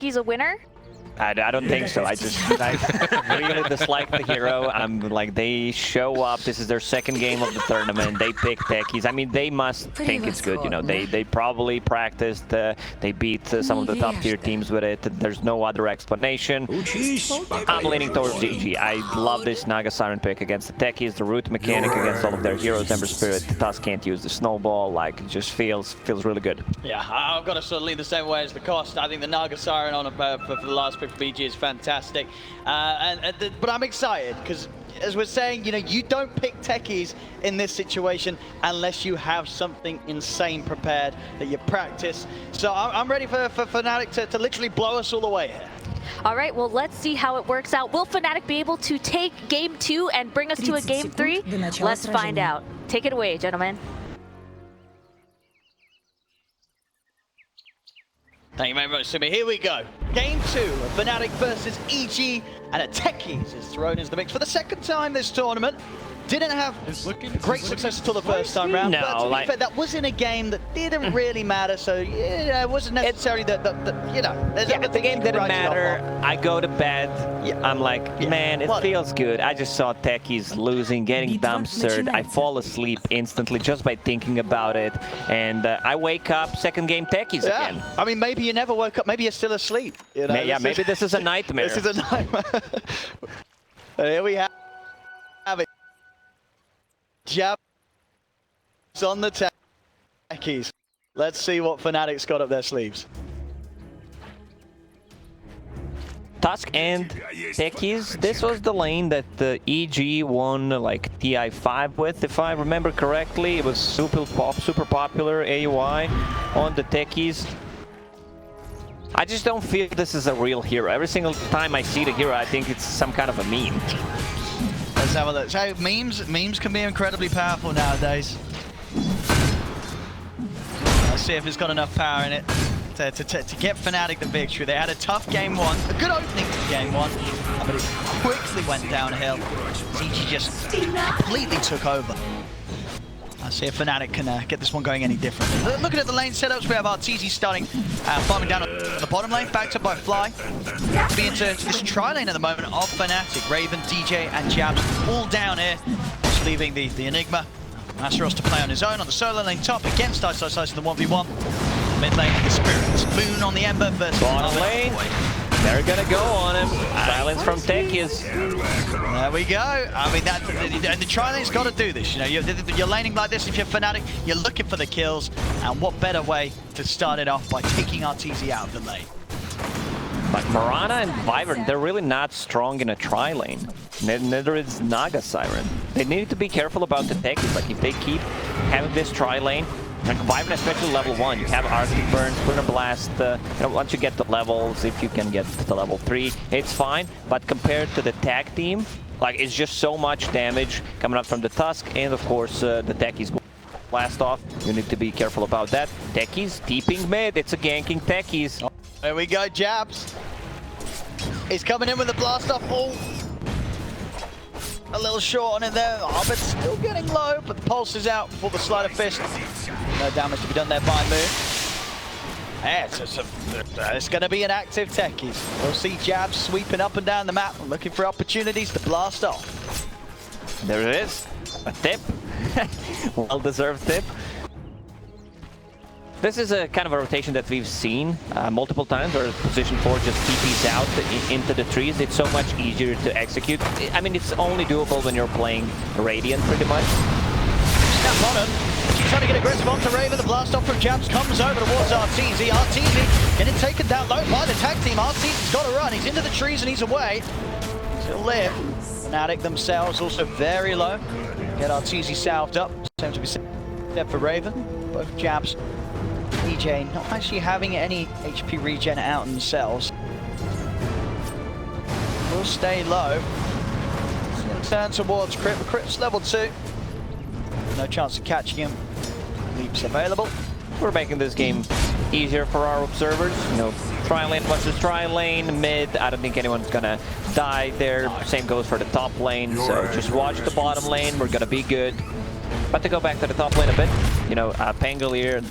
He's a winner? I don't think so. I really dislike the hero. I'm like, they show up. This is their second game of the tournament. They pick techies. I mean, they must think it's good. You know, they probably practiced. They beat some of the top tier teams with it. There's no other explanation. I'm leaning towards EG. I love this Naga Siren pick against the techies. The root mechanic against all of their heroes. Ember Spirit. Tusk can't use the snowball. Like, it just feels really good. Yeah, I've got to sort of lean the same way as the cost. I think the Naga Siren on for the last pick for BG is fantastic, but I'm excited because, as we're saying, you know, you don't pick techies in this situation unless you have something insane prepared that you practice. So I'm ready for Fnatic to literally blow us all away here. All right, well, let's see how it works out. Will Fnatic be able to take game 2 and bring us to a game 3? Let's find out. Take it away, gentlemen. Thank you very much, Simi. Here we go. Game 2 of Fnatic versus EG, and a techies is thrown into the mix for the second time this tournament. Didn't have great success until the first time round, but to be fair, that was in a game that didn't really matter, so yeah, it wasn't necessarily you know. Yeah, but the game didn't matter. I go to bed, I'm like, man, it feels good. I just saw techies losing, getting dumpstered. I fall asleep instantly just by thinking about it, and I wake up, second game techies again. I mean, maybe you never woke up, maybe you're still asleep. You know, maybe this is a nightmare. This is a nightmare. Here we have it. Jabs on the techies. Let's see what Fnatic's got up their sleeves. Tusk and techies, this was the lane that the EG won like TI5 with, if I remember correctly. It was super popular AUI on the techies. I just don't feel this is a real hero. Every single time I see the hero, I think it's some kind of a meme. Let's have a look. So memes can be incredibly powerful nowadays. Let's see if it's got enough power in it to get Fnatic the victory. They had a tough game 1, a good opening to game 1, but it quickly went downhill. EG just completely took over. Let's see if Fnatic can get this one going any differently. Looking at the lane setups, we have Arteezy starting farming down on the bottom lane, backed up by Fly. Be into this tri lane at the moment of Fnatic. Raven, DJ, and Jabs all down here, just leaving the Enigma. Asteros to play on his own on the solo lane top against Ice in the 1v1. Mid lane, the Spirits. Moon on the Ember versus bottom lane. They're gonna go on him. Silence from techies. There we go. I mean, the tri lane's got to do this. You know, you're laning like this. If you're Fnatic, you're looking for the kills, and what better way to start it off by taking Arteezy out of the lane? Like Mirana and Wyvern, they're really not strong in a tri lane. Neither is Naga Siren. They need to be careful about the techies. Like if they keep having this tri lane. Like Wyvern, especially level 1, you have Arctic Burn, Splinter Blast. You know, once you get the levels, if you can get to level 3, it's fine. But compared to the tag team, like it's just so much damage coming up from the Tusk, and of course the techies blast off. You need to be careful about that. Techies deeping mid. It's a ganking techies. Oh, there we go, Jabs. He's coming in with the blast off. Oh. A little short on it there. Oh, but still getting low, but the pulse is out before the sleight of fist. No damage to be done there by Moon. Yeah, it's going to be an active techies. We'll see Jabs sweeping up and down the map, looking for opportunities to blast off. There it is. A tip. Well-deserved tip. This is a kind of a rotation that we've seen multiple times, where position 4 just TPs out into the trees. It's so much easier to execute. I mean, it's only doable when you're playing Radiant, pretty much. Snap on him. She's trying to get aggressive onto Raven. The blast off from Jabs comes over towards Arteezy. Arteezy getting taken down low by the tag team. Arteezy's got to run. He's into the trees and he's away. Still live. Fnatic themselves also very low. Get Arteezy salved up. Seems to be set for Raven. Both Jabs. EJ not actually having any HP regen out themselves. Will stay low. He's going to turn towards Crypt. Crypt's level 2. No chance of catching him. Leaps available. We're making this game easier for our observers. You know, tri lane versus tri lane, mid. I don't think anyone's gonna die there. Same goes for the top lane. So just watch the bottom lane. We're gonna be good. But to go back to the top lane a bit, you know, Pangolier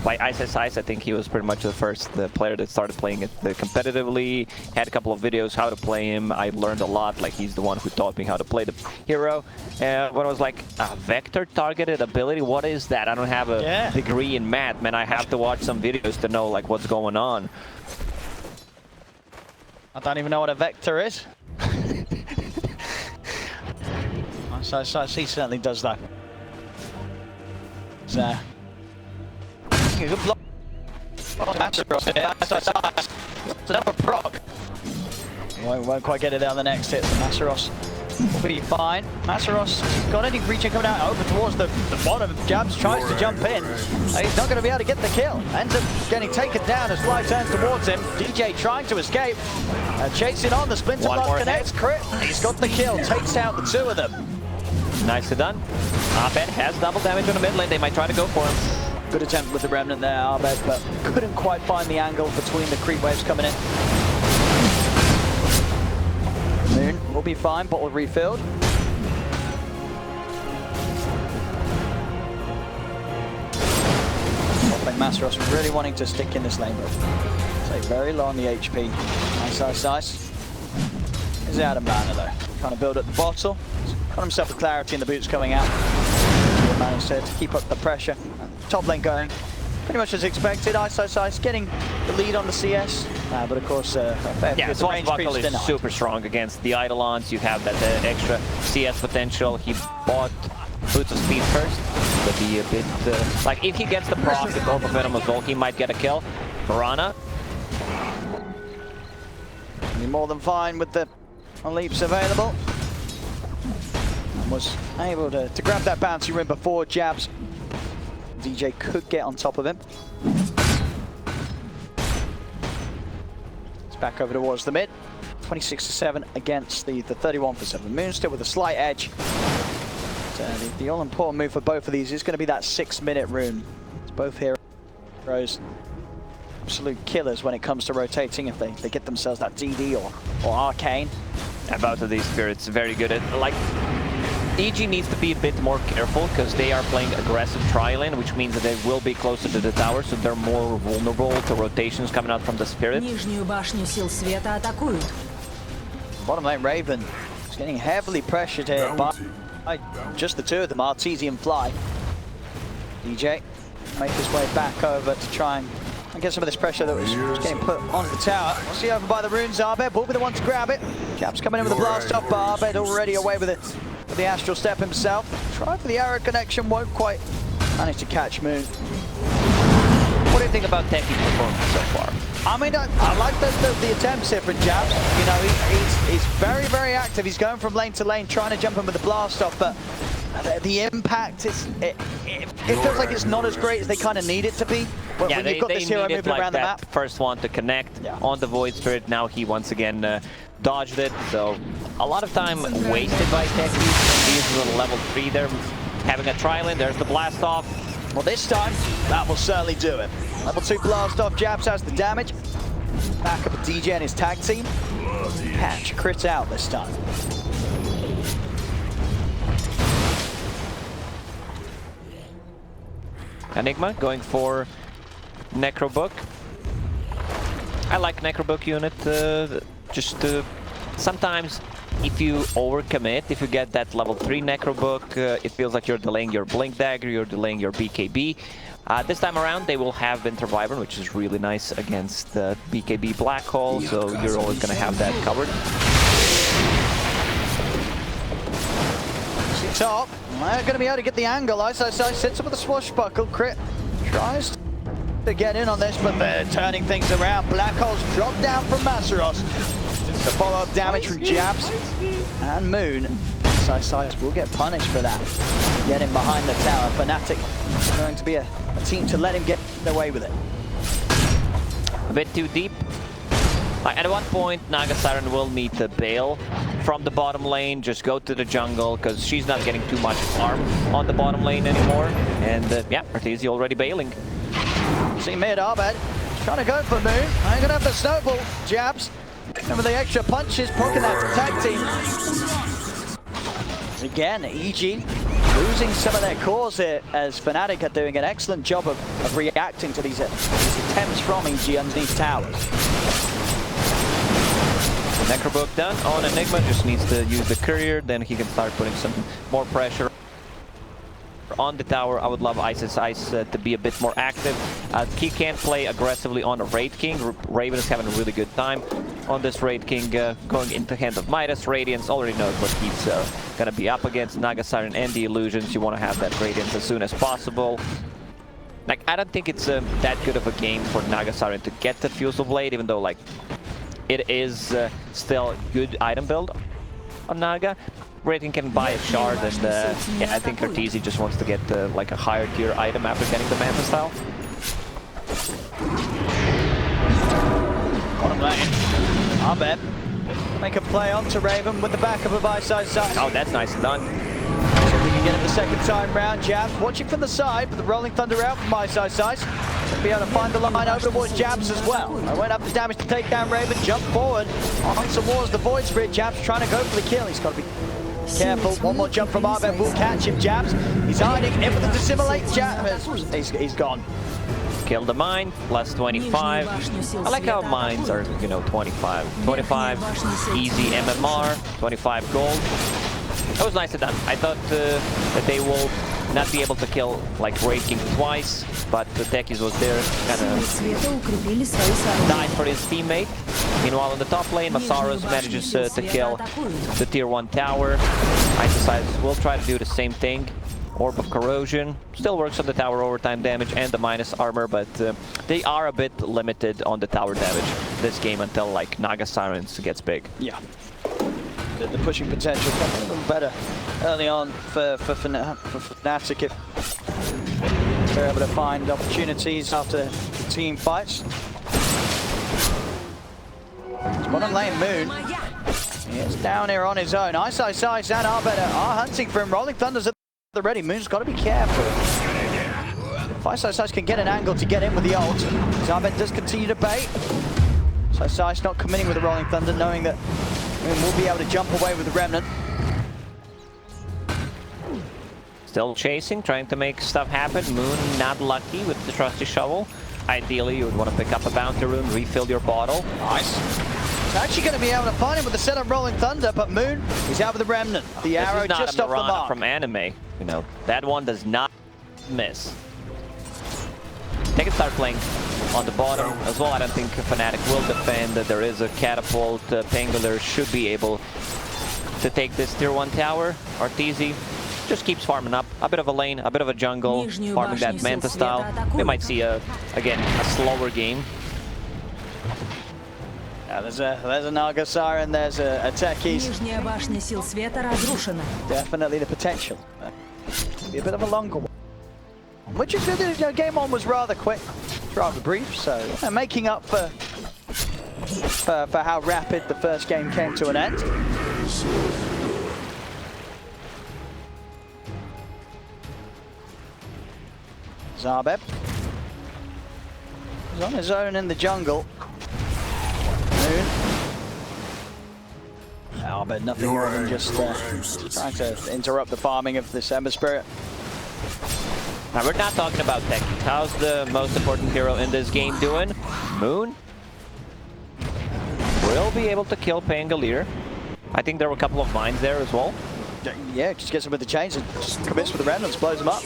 by Ice, I think he was pretty much the first player that started playing it competitively. Had a couple of videos how to play him. I learned a lot. Like, he's the one who taught me how to play the hero. When I was like, vector targeted ability, what is that? I don't have a degree in math, man. I have to watch some videos to know like what's going on. I don't even know what a vector is. So he certainly does that. So, good block. Won't quite get it down the next hit, so Masaros will be fine. Masaros got any reaching coming out over towards the bottom. Jabs tries to jump in. He's not going to be able to get the kill. Ends up getting taken down as Fly turns towards him. DJ trying to escape. Chasing on, the Splinter Block connects. Crit. He's got the kill. Takes out the two of them. Nicely done. Abed has double damage on the mid lane. They might try to go for him. Good attempt with the Remnant there, Abed, but couldn't quite find the angle between the creep waves coming in. Moon will be fine, bottle refilled. Masaros really wanting to stick in this lane, but stay very low on the HP. Nice. He's out of mana though. Trying to build up the bottle. Got himself the clarity in the boots coming out. Managed to keep up the pressure. Top lane going pretty much as expected. Ice getting the lead on the CS. But of course, Swashbuckle is super strong against the Eidolons. You have that extra CS potential. He bought Boots of Speed first. Could be a bit like if he gets the proc with both of Venom as well, he might get a kill. Piranha. Be more than fine with the leaps available. And was able to grab that bouncy rim before Jabs. DJ could get on top of him. It's back over towards the mid. 26-7 against the 31-7. Moon still with a slight edge. The all-important move for both of these is going to be that 6-minute rune. It's both heroes absolute killers when it comes to rotating if they get themselves that DD or Arcane. And both of these spirits very good at, like, EG needs to be a bit more careful because they are playing aggressive tri-lane, which means that they will be closer to the tower, so they're more vulnerable to rotations coming out from the spirit. Bottom lane Raven is getting heavily pressured here by just the two of them, Arteezy and Fly. DJ make his way back over to try and get some of this pressure that was getting put onto the tower. We'll see over by the runes. Abed will be the one to grab it. Cap's coming in with a blast off, but Abed already away with it. With the Astral Step himself. Try for the arrow connection, won't quite manage to catch Moon. What do you think about Techie's performance so far? I mean, I like the attempts here from Jabs. You know, he's very, very active. He's going from lane to lane, trying to jump in with the blast off, but the impact is it feels like it's not as great as they kind of need it to be. When you've got this hero moving around the map. First one to connect on the Void Spirit. Now he once again dodged it. So a lot of time wasted by Techie. He's on level 3 there, having a tri-lane. There's the blast off. Well, this time that will certainly do it. Level 2 blast off. Jabs has the damage. Back up with DJ and his tag team. Patch crit out this time. Enigma going for Necrobook. I like Necrobook unit. Sometimes if you overcommit, if you get that level 3 Necrobook, it feels like you're delaying your Blink Dagger, you're delaying your BKB. This time around, they will have Winter Wyvern, which is really nice against the BKB Black Hole, so you're always going to have that covered. Top, they're going to be able to get the angle. Ice sits up with a swashbuckle. Crit tries to get in on this, but they're turning things around. Black Hole's dropped down from Masaros. The follow-up damage from Jabs and Moon. Ice will get punished for that. Get him behind the tower. Fnatic going to be a team to let him get away with it. A bit too deep. At one point, Naga Siren will need to bail from the bottom lane, just go to the jungle, because she's not getting too much harm on the bottom lane anymore. And yeah, Arteezy already bailing. See mid, Abed trying to go for Moon. I'm going to have the snowball. Jabs. And with the extra punches, poking that tag team. Again, EG losing some of their cores here, as Fnatic are doing an excellent job of reacting to these attempts from EG underneath towers. Necrobook done on Enigma, just needs to use the courier, then he can start putting some more pressure on the tower. I would love Ice's Ice to be a bit more active. He can't play aggressively on a Raid King. Raven is having a really good time on this Raid King, going into hand of Midas. Radiance already knows what he's going to be up against. Naga Siren and the Illusions, you want to have that Radiance as soon as possible. Like, I don't think it's that good of a game for Naga Siren to get the Fusel Blade, even though, like, it is still a good item build on Naga. Rating can buy a shard, and yeah, I think Arteezy just wants to get like a higher tier item after getting the Manta style. Bottom lane, Arbet make a play onto Raven with the backup of Ice's Ice. Oh, that's nice and done. So we can get it the second time round. Jabs watching from the side, but the Rolling Thunder out from Ice's Ice. Should be able to find the line over towards Jabs as well. I went up the damage to take down Raven, jump forward on towards the Void Spirit. Jabs trying to go for the kill. He's got to be careful. One more jump from Arbet will catch him. Jabs, he's hiding, able to dissimulate. Jabs, he's gone. Kill the mine, plus 25. I like how mines are, you know, 25. 25, easy MMR, 25 gold. That was nicely done. I thought that they will not be able to kill, like, Raid King twice, but the Techies was there, kind of died for his teammate. Meanwhile, in the top lane, Masaros manages to kill the tier 1 tower. Ice's Ice will try to do the same thing. Orb of Corrosion still works on the tower overtime damage and the minus armor, but they are a bit limited on the tower damage this game until, like, Naga Sirens gets big. Yeah. The pushing potential a little better early on for Fnatic if they're able to find opportunities after the team fights. It's bottom lane Moon. He is down here on his own. Ice's Ice and Arbet are hunting for him. Rolling Thunder's at the ready. Moon's got to be careful. If Ice's Ice can get an angle to get in with the ult, Arbet does continue to bait. Ice's Ice not committing with the Rolling Thunder, knowing that Moon will be able to jump away with the Remnant. Still chasing, trying to make stuff happen. Moon not lucky with the trusty shovel. Ideally, you would want to pick up a bounty rune, refill your bottle. Nice. He's actually going to be able to find him with the setup Rolling Thunder, but Moon is out with the Remnant. The arrow just off the mark. From anime, you know, that one does not miss. They can start playing on the bottom as well. I don't think Fnatic will defend. There is a catapult. Pangolin should be able to take this tier 1 tower. Arteezy just keeps farming up. A bit of a lane, a bit of a jungle, farming that Manta style. We might see, again, a slower game. Yeah, there's a Naga Siren, there's a Techies. Definitely the potential. Be a bit of a longer one. Which is good, you know, game 1 was rather quick, rather brief, so making up for how rapid the first game came to an end. Arbet is on his own in the jungle. Moon. Arbet, nothing more than just trying to interrupt the farming of this Ember Spirit. Now, we're not talking about Techies. How's the most important hero in this game doing? Moon will be able to kill Pangolier. I think there were a couple of mines there as well. Yeah, just gets him with the chains and just commits with the Remnants, blows him up.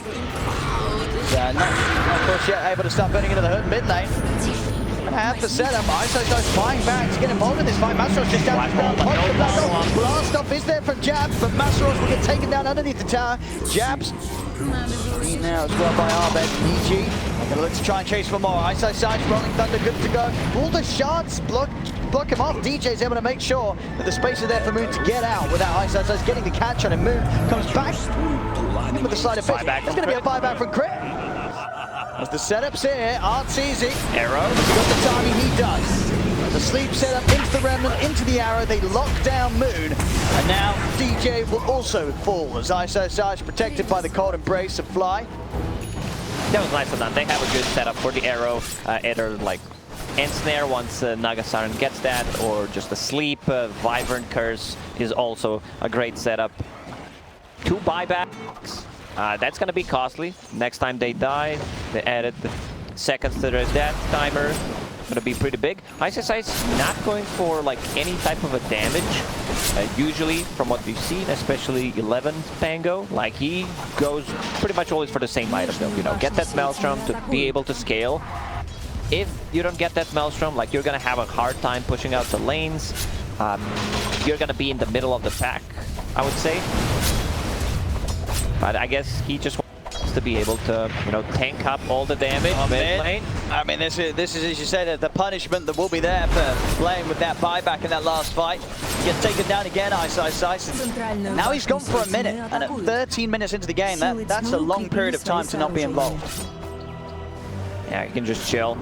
Not of course yet able to start burning into the hood mid lane. And I have the setup. Ice's Ice flying back to get involved in this fight. Masaros just down the blast off is there from Jabs, but Masaros will get taken down underneath the tower. Jabs beaten now as well by Arbet. EG gonna look to try and chase for more. Ice's Ice, Rolling Thunder, good to go. All the shards block him off. DJ's able to make sure that the space is there for Moon to get out without Ice's Ice getting the catch on him. Moon comes back with the side of pitch. There's going to be a buyback from Crit. As the setup's here, Arteezy. Arrow. He's got the timing, he does. The sleep setup into the Remnant, into the arrow. They lock down Moon. And now DJ will also fall as Ice's Ice protected by the cold embrace of Fly. That was nice of them. They have a good setup for the arrow. Either like ensnare once Naga Siren gets that, or just a sleep. Vibrant Curse is also a great setup. 2 buybacks That's gonna be costly. Next time they die, they added the seconds to their death timer. Gonna be pretty big. ISI's not going for like any type of a damage. Usually, from what we've seen, especially 11 Pango, like he goes pretty much always for the same item build. You know, get that Maelstrom to be able to scale. If you don't get that Maelstrom, like you're gonna have a hard time pushing out the lanes. You're gonna be in the middle of the pack, I would say. But I guess he just wants to be able to, you know, tank up all the damage mid lane. I mean, this is as you said, the punishment that will be there for playing with that buyback in that last fight. Gets taken down again, Ice. Now he's gone for a minute, and at 13 minutes into the game, that's a long period of time to not be involved. Yeah, you can just chill.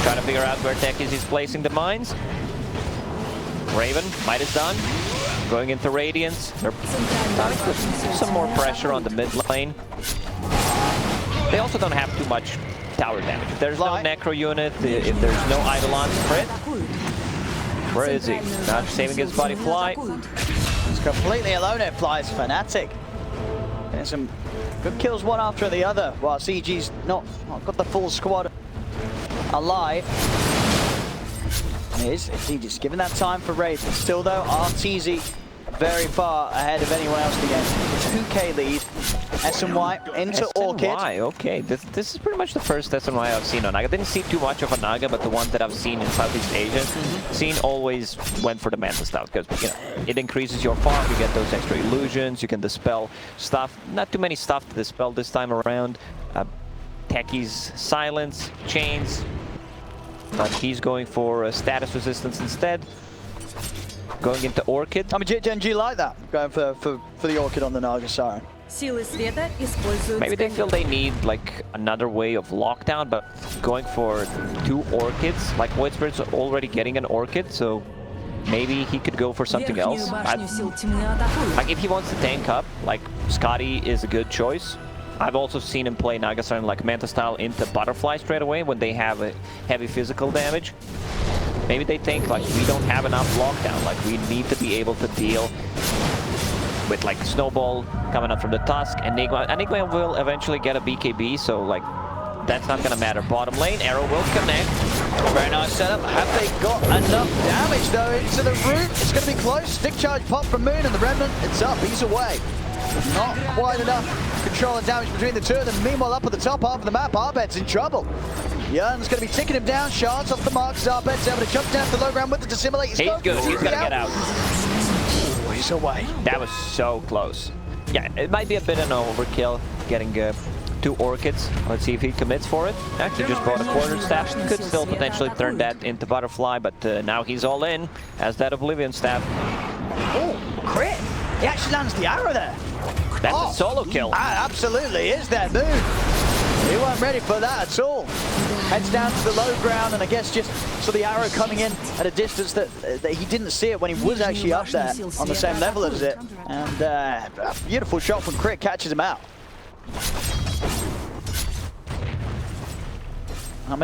Trying to figure out where Techies is placing the mines. Raven, might is done. Going into Radiance. They're starting to put some more pressure on the mid lane. They also don't have too much tower damage. If there's no Necro unit, if there's no Eidolon crit, where is he? Not saving his body fly. He's completely alone here, Fly's Fnatic. There's some good kills one after the other, while CG's not got the full squad alive. He's just given that time for Raven. Still though, Arteezy very far ahead of anyone else in the game. 2K lead. SNY into Orchid. Okay, this is pretty much the first SNY I've seen on Naga. I didn't see too much of a Naga, but the ones that I've seen in Southeast Asia, seen always went for the Manta Stout because, you know, it increases your farm. You get those extra illusions. You can dispel stuff. Not too many stuff to dispel this time around. Techies, silence, chains. But he's going for status resistance instead. Going into Orchid. I mean, Gen G like that, going for the Orchid on the Naga Siren. Maybe they feel they need like another way of lockdown, but going for 2 Orchids, like Void Spirit's already getting an Orchid, so maybe he could go for something else. Like if he wants to tank up, like Scotty is a good choice. I've also seen him play Naga Siren like Manta style into Butterfly straight away when they have a heavy physical damage. Maybe they think like we don't have enough lockdown, like we need to be able to deal with like Snowball coming up from the Tusk. Enigma will eventually get a BKB, so like that's not gonna matter. Bottom lane, Arrow will connect. Very nice setup. Have they got enough damage though into the root? It's gonna be close. Stick charge pop from Moon and the Remnant. It's up, he's away. Not quite enough control and damage between the two of them. Meanwhile, up at the top half of the map, Arbet's in trouble. Yearn's going to be ticking him down. Shards off the marks. Arbet's able to jump down to the low ground with the dissimulate. He's good. He's going to get out. He's away. That was so close. Yeah, it might be a bit of an overkill getting 2 Orchids. Let's see if he commits for it. Actually just brought a quarter staff. Could still potentially turn that into Butterfly, but now he's all in as that Oblivion staff. Oh, crit. He actually lands the arrow there. That's a solo kill. Absolutely is that Moon. He wasn't ready for that at all. Heads down to the low ground, and I guess just saw the arrow coming in at a distance that he didn't see it when he was actually up there on the same level as it. And a beautiful shot from Crit catches him out.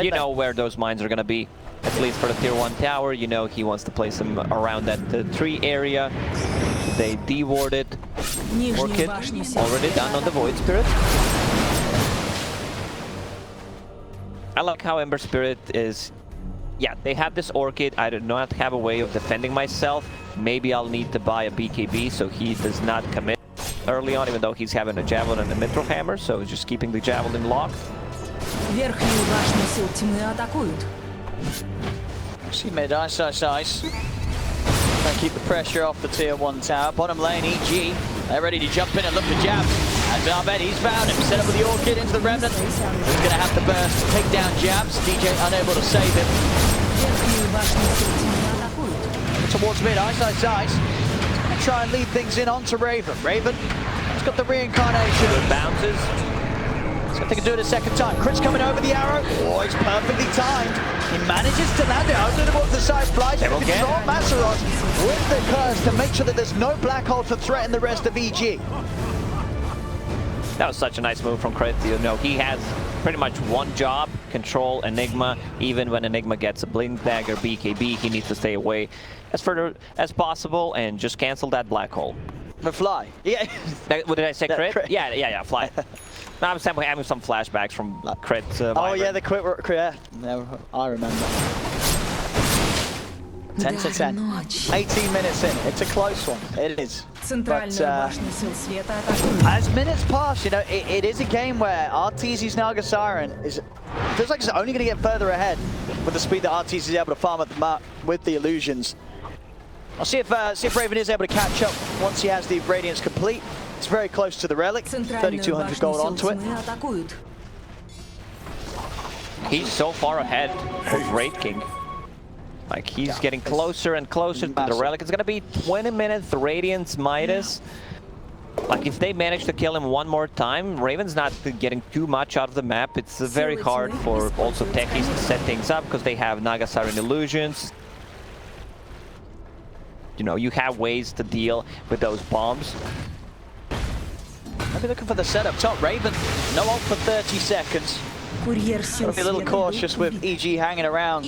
You know where those mines are going to be, at least for the tier 1 tower. You know he wants to place them around that tree area. They dewarded Orchid, already done on the Void Spirit. I like how Ember Spirit is, yeah, they have this Orchid. I do not have a way of defending myself. Maybe I'll need to buy a BKB so he does not commit early on, even though he's having a Javelin and a Mithril Hammer, so just keeping the Javelin locked. See mid, ice. Trying to keep the pressure off the tier 1 tower. Bottom lane, EG. They're ready to jump in and look for jabs. And Arbet, he's found him. Set up with the Orchid into the Remnant. He's going to have to burst, take down jabs. DJ unable to save him. Towards mid, ice. He's going to try and lead things in onto Raven. Raven has got the reincarnation. Good bounces. So they can do it a second time. Crit's coming over the arrow. Oh, it's perfectly timed. He manages to land it. I don't know what the side flies. He control Masaros with the curse to make sure that there's no black hole to threaten the rest of EG. That was such a nice move from Crit. You know, he has pretty much one job, control Enigma. Even when Enigma gets a Blink Dagger, BKB, he needs to stay away as further as possible and just cancel that black hole. The fly. Yeah. What did I say? Crit? Crit. Yeah, fly. No, I'm having some flashbacks from crit. Oh yeah, the crit. Yeah, no, I remember. 10 to 10. 18 minutes in. It's a close one. It is. But as minutes pass, you know, it is a game where Arteezy's Naga Siren feels like it's only going to get further ahead with the speed that Arteezy is able to farm at the map with the illusions. I'll see if Raven is able to catch up once he has the Radiance complete. It's very close to the relic. 3,200 gold onto it. He's so far ahead of Raid King. Like, he's getting closer and closer to the relic. It's gonna be 20 minutes, Radiance Midas. Like, if they manage to kill him one more time, Raven's not getting too much out of the map. It's very hard for also techies to set things up because they have Naga Siren illusions. You know, you have ways to deal with those bombs. I'll be looking for the setup top. Raven, no ult for 30 seconds. Gotta be a little cautious with EG hanging around.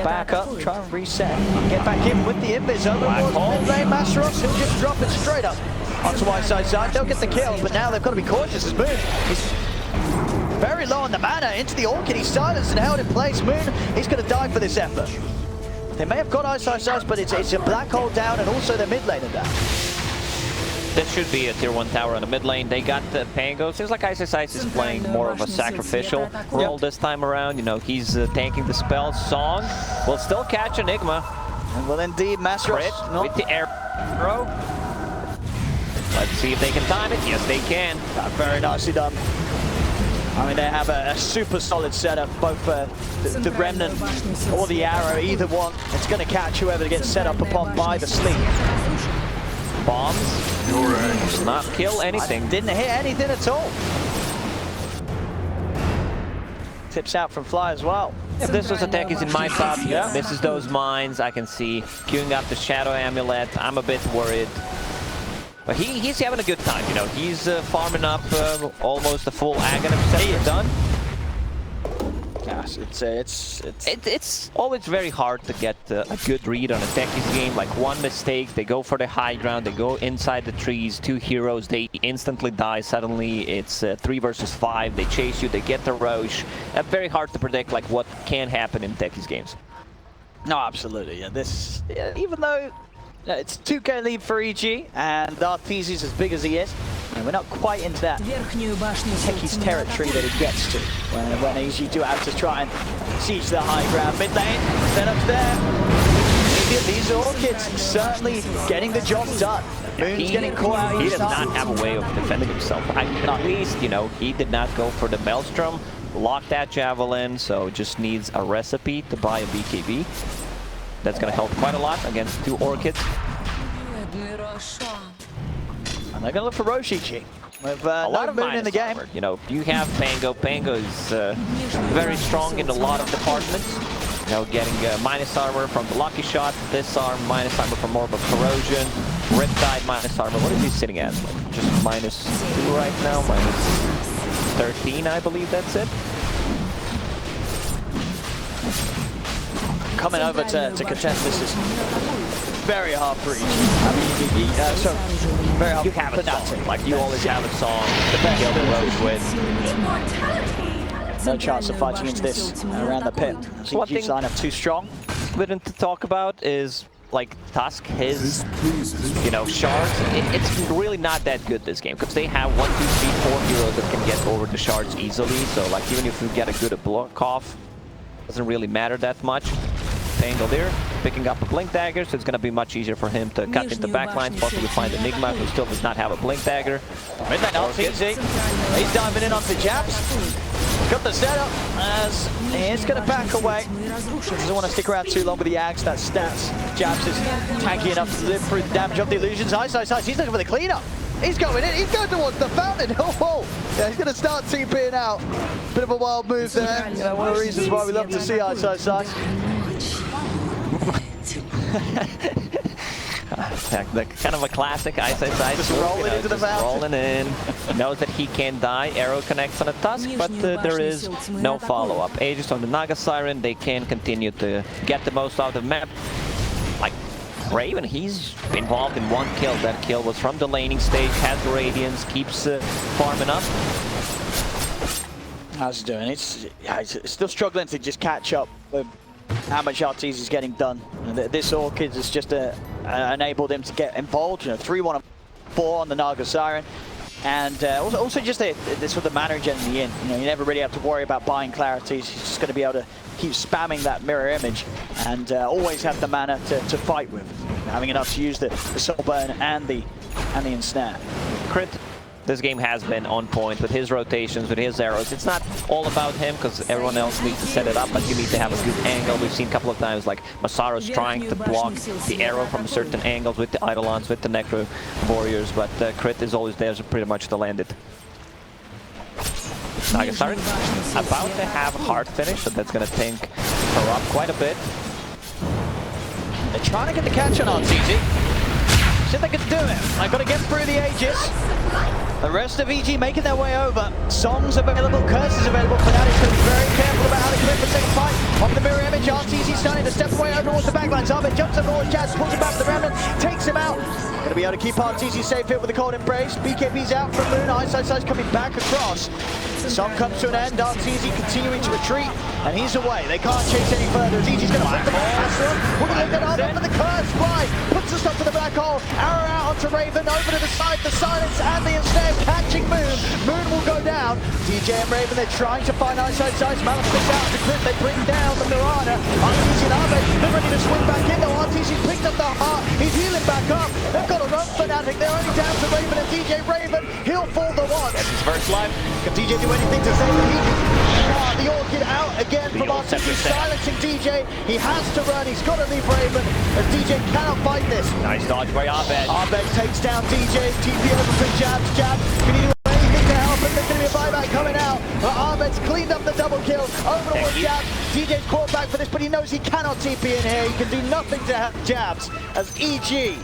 Back up, try and reset. Get back in with the invis. Overlord, mid-lane, Masteros, he'll just drop it straight up onto my side. They'll get the kill, but now they've got to be cautious as Moon. He's very low on the mana. Into the Orchid, he's silenced and held in place. Moon, he's going to die for this effort. They may have got Ice, but it's a black hole down and also their mid laner down. This should be a tier 1 tower on the mid lane. They got the Pango. Seems like Ice is playing more of a sacrificial role this time around. You know, he's tanking the spell. Song will still catch Enigma. And well, indeed, Masteros with the arrow. Let's see if they can time it. Yes, they can. Very nicely done. I mean, they have a super solid setup, both the Remnant or the arrow, either one. It's going to catch whoever gets set up upon by the sleep. Bombs does not kill anything. Didn't hit anything at all. Tips out from Fly as well. If this was a tech, he's in my top. Yeah, misses those mines. I can see queuing up the Shadow Amulet. I'm a bit worried. But he's having a good time, you know. He's farming up almost a full Aghanim set done. Yes, it's always very hard to get a good read on a techie's game. Like, one mistake, they go for the high ground, they go inside the trees, 2 heroes, they instantly die. Suddenly it's 3 versus 5, they chase you, they get the Roche. Very hard to predict like what can happen in techies games. No, absolutely. Yeah, even though it's 2k lead for EG and Arteezy's as big as he is, and we're not quite into that techie's territory that it gets to when EG do have to try and siege the high ground. Mid lane, setups there. These Orchids certainly getting the job done. Moon's getting caught out. He does not have a way of defending himself. At least, you know, he did not go for the Maelstrom, lock that Javelin, so just needs a recipe to buy a BKB. That's going to help quite a lot against 2 Orchids. And they're going to look for Roche EG. With a lot of Moon in the game. You know, you have Pango. Pango is very strong in a lot of departments. You know, getting minus armor from the Lucky Shot, disarm, minus armor from Orb of Corrosion, Riptide, minus armor. What is he sitting at? Like, just -2 right now, -13, I believe that's it. Coming over to contest this is very hard for EG. I mean, so very hard. You have a song. Like, you always have a song to kill the Roche with. No chance of fighting into this around the pit. EG's lineup too strong. Something to talk about is, like, Tusk, his, you know, shards. It's really not that good this game, because they have 1, 2, 3, 4 heroes that can get over the shards easily. So, like, even if you get a good block off, doesn't really matter that much. Pango there, picking up a Blink Dagger, so it's going to be much easier for him to cut into backlines, possibly find Enigma, who still does not have a Blink Dagger. Midnight Arteezy, he's diving in onto Jabs. Got the setup as he's going to back away. Doesn't want to stick around too long with the Axe, that's stats. Jabs is tanky enough to live through the damage of the illusions. Ice, he's looking for the cleanup. He's going in, he's going towards the fountain. Oh, yeah, he's going to start TPing out. Bit of a wild move there. You know, one of the reasons why we love to see Ice. Kind of a classic Ice. Just rolling into the fountain. Rolling in. Knows that he can die. Arrow connects on a Tusk, but there is no follow-up. Aegis on the Naga Siren. They can continue to get the most out of the map. Like, Raven, he's involved in one kill. That kill was from the laning stage, has the Radiance, keeps farming up. How's he doing? It's still struggling to just catch up with how much Arteezy is getting done. This Orchid has just enabled him to get involved. 3-1-4 on the Naga Siren. And also just this sort of mana regen in the in. You never really have to worry about buying clarity. He's just going to be able to keep spamming that mirror image and always have the mana to fight with. Having enough to use the soul burn and the ensnare. Crit, this game has been on point with his rotations, with his arrows. It's not all about him because everyone else needs to set it up, but you need to have a good angle. We've seen a couple of times like Masaru's trying to block the arrow from certain angles with the Eidolons, with the Necro Warriors, but Crit is always there pretty much to land it. Naga Siren about to have a hard finish, so that's going to tank her up quite a bit. They're trying to get the catch on Arteezy. See if they can do it. They've got to get through the Aegis. The rest of EG making their way over. Songs available, curses available. Fnatic's going to be very careful about how they commit for the second fight. Off the mirror image, Arteezy starting to step away over towards the backlines. Arbet jumps up towards Jazz, pulls him back to the remnant, takes him out. Going to be able to keep Arteezy safe here with the cold embrace. BKB's out from Moon. Eyesight coming back across. The song comes to an end. Arteezy continuing to retreat, and he's away. They can't chase any further. EG's going to flip the faster. We're going to look at Arbet for the curse fly. Puts the stop to the black hole. Arrow out onto Raven. Over to the side. The silence and the ensnare catching Moon. Moon will go down. DJ and Raven, they're trying to find Eyesight. Malak sticks out to Crit. They bring down the Mirana. Arteezy and Arbet, they're ready to swing back in though. Arteezy picked up the heart. He's healing back up. They've got a run Fnatic. They're only down to Raven and DJ. Raven, he'll fall the one. That's his first life. Can DJ do anything to save the heat? The Orchid out again from Arteezy, silencing DJ. He has to run. He's got to leave Raven as DJ cannot fight this. Nice dodge by Arbet. Arbet takes down DJ. TP over for Jabs. Jabs, can he do anything to help? And there's going to be a buyback coming out. But Arbet's cleaned up the double kill. Over towards Jabs. DJ's caught back for this, but he knows he cannot TP in here. He can do nothing to help Jabs as EG.